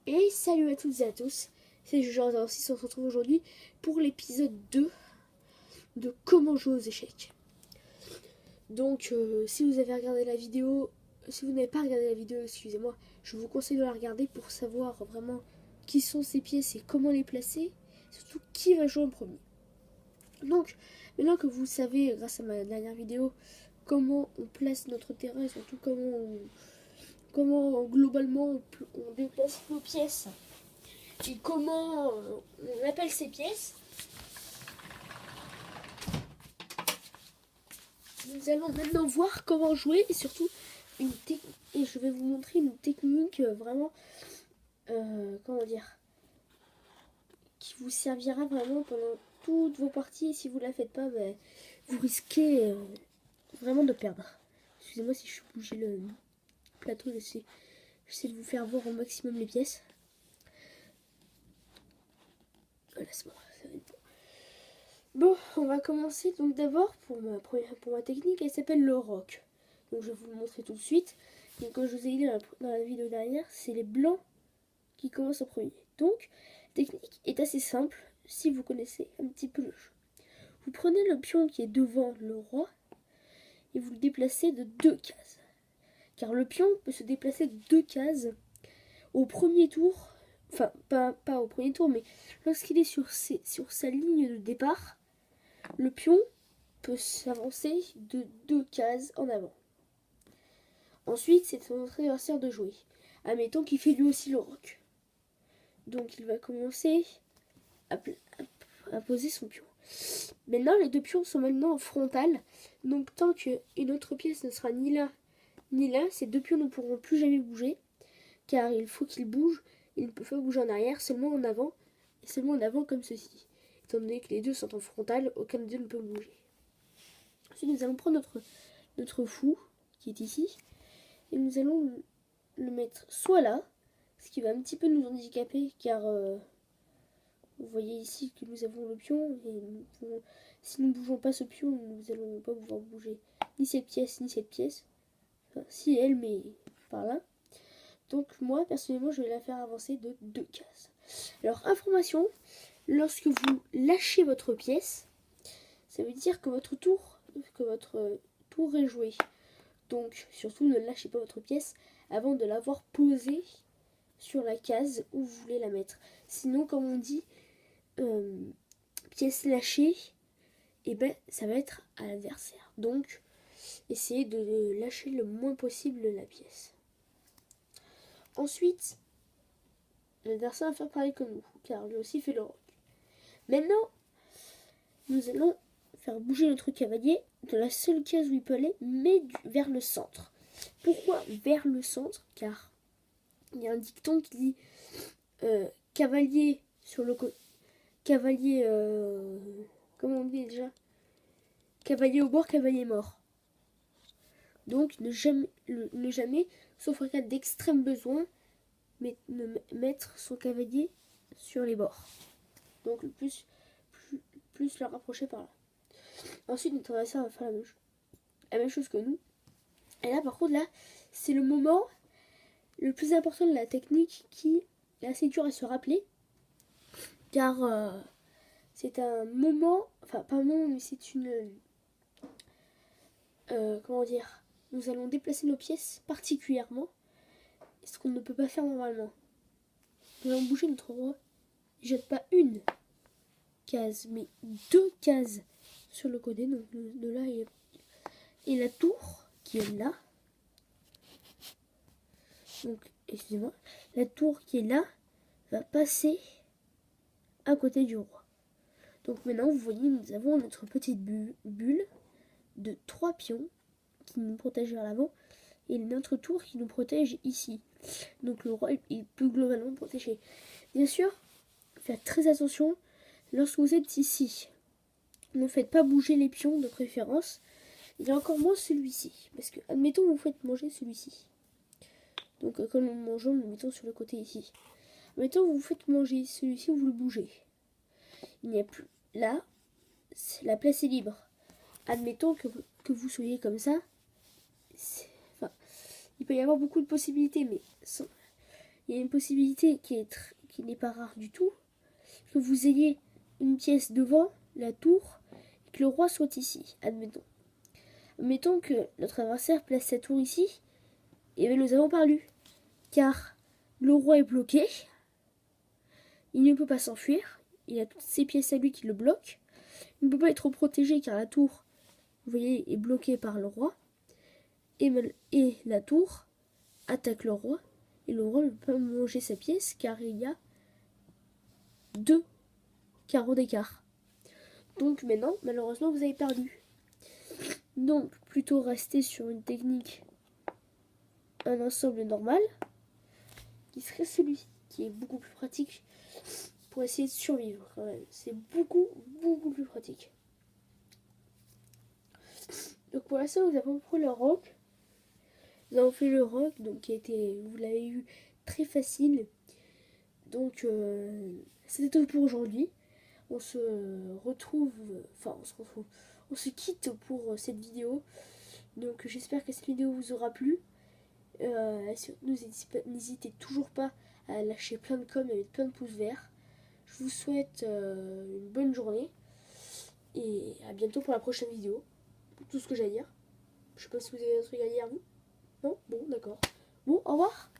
Et salut à toutes et à tous, c'est Jordan 6, on se retrouve aujourd'hui pour l'épisode 2 de Comment jouer aux échecs. Donc si vous avez regardé la vidéo, si vous n'avez pas regardé la vidéo, excusez-moi, je vous conseille de la regarder pour savoir vraiment qui sont ces pièces et comment les placer, surtout qui va jouer en premier. Donc maintenant que vous savez, grâce à ma dernière vidéo, comment on place notre terrain et surtout comment globalement on déplace nos pièces et comment on appelle ces pièces, nous allons maintenant voir comment jouer et surtout et je vais vous montrer une technique vraiment comment dire, qui vous servira vraiment pendant toutes vos parties. Et si vous ne la faites pas, vous risquez vraiment de perdre. Excusez-moi si je bouge le plateau, j'essaie de vous faire voir au maximum les pièces. Voilà, c'est bon, ça va être bon. Bon, on va commencer donc d'abord pour ma technique, elle s'appelle le rock. Donc je vais vous le montrer tout de suite. Donc comme je vous ai dit dans la vidéo dernière, c'est les blancs qui commencent en premier. Donc la technique est assez simple si vous connaissez un petit peu le jeu. Vous prenez le pion qui est devant le roi et vous le déplacez de 2 cases. Car le pion peut se déplacer de 2 cases au premier tour. Enfin, pas au premier tour, mais lorsqu'il est sur sa ligne de départ, le pion peut s'avancer de 2 cases en avant. Ensuite, c'est à notre adversaire de jouer. Admettons qu'il fait lui aussi le roc. Donc il va commencer à poser son pion. Maintenant, les deux pions sont maintenant en frontal. Donc tant qu'une autre pièce ne sera ni là ni là, ces deux pions ne pourront plus jamais bouger. Car il faut qu'ils bougent. Ils ne peuvent pas bouger en arrière, seulement en avant. Et seulement en avant comme ceci. Étant donné que les deux sont en frontal, aucun des deux ne peut bouger. Ensuite, nous allons prendre notre fou, qui est ici. Et nous allons le mettre soit là, ce qui va un petit peu nous handicaper, car vous voyez ici que nous avons le pion, et si nous ne bougeons pas ce pion, nous n'allons pas pouvoir bouger ni cette pièce, ni cette pièce. Enfin, si elle, mais par là. Donc moi, personnellement, je vais la faire avancer de 2 cases. Alors, information, lorsque vous lâchez votre pièce, ça veut dire que votre tour est joué. Donc, surtout, ne lâchez pas votre pièce avant de l'avoir posée sur la case où vous voulez la mettre. Sinon, comme on dit, pièce lâchée, et ça va être à l'adversaire. Donc, essayez de lâcher le moins possible la pièce. Ensuite, l'adversaire va faire pareil que nous, car lui aussi fait le roc. Maintenant, nous allons faire bouger notre cavalier de la seule case où il peut aller, mais vers le centre. Pourquoi vers le centre? Car il y a un dicton qui dit cavalier sur le côté. Cavalier. Comment on dit déjà? Cavalier au bord, cavalier mort. Donc ne jamais, sauf en cas d'extrême besoin, mettre son cavalier sur les bords. Donc le plus le rapprocher par là. Ensuite, notre adversaire va faire la même chose que nous. Et là, par contre, là, c'est le moment le plus important de la technique qui est assez dur à se rappeler. Car c'est un moment, enfin pas un moment, mais c'est une... comment dire? Nous allons déplacer nos pièces particulièrement. Ce qu'on ne peut pas faire normalement. Nous allons bouger notre roi. Il jette pas une case, mais 2 cases sur le côté. Donc de là et la tour qui est là. Donc, excusez-moi. La tour qui est là va passer à côté du roi. Donc maintenant, vous voyez, nous avons notre petite bulle de 3 pions qui nous protègent vers l'avant et notre tour qui nous protège ici. Donc le roi, il peut globalement protéger. Bien sûr, faites très attention lorsque vous êtes ici. Ne faites pas bouger les pions de préférence. Et encore moins celui-ci. Parce que, admettons, vous faites manger celui-ci. Donc comme nous mangeons, nous le mettons sur le côté ici. Admettons, vous faites manger celui-ci, vous le bougez. Il n'y a plus... Là, la place est libre. Admettons que vous soyez comme ça. Enfin, il peut y avoir beaucoup de possibilités, mais il y a une possibilité qui n'est pas rare du tout, que vous ayez une pièce devant la tour et que le roi soit ici, admettons. Mettons que notre adversaire place sa tour ici, et bien nous avons perdu, car le roi est bloqué, il ne peut pas s'enfuir, il a toutes ses pièces à lui qui le bloquent, il ne peut pas être protégé car la tour, vous voyez, est bloquée par le roi, et la tour attaque le roi, et le roi ne peut pas manger sa pièce car il y a 2 carreaux d'écart. Donc maintenant, malheureusement, vous avez perdu. Donc, plutôt rester sur une technique, un ensemble normal, qui serait celui qui est beaucoup plus pratique pour essayer de survivre quand même. C'est beaucoup plus pratique. Donc pour l'instant, nous avons pris le roc. Nous avons fait le roc, donc qui était, vous l'avez eu, très facile. Donc c'était tout pour aujourd'hui. On se retrouve, on se quitte pour cette vidéo. Donc j'espère que cette vidéo vous aura plu. N'hésitez toujours pas à lâcher plein de coms et mettre plein de pouces verts. Je vous souhaite une bonne journée et à bientôt pour la prochaine vidéo. Tout ce que j'ai à dire. Je sais pas si vous avez un truc à dire, vous. Non. Bon, d'accord. Bon, au revoir.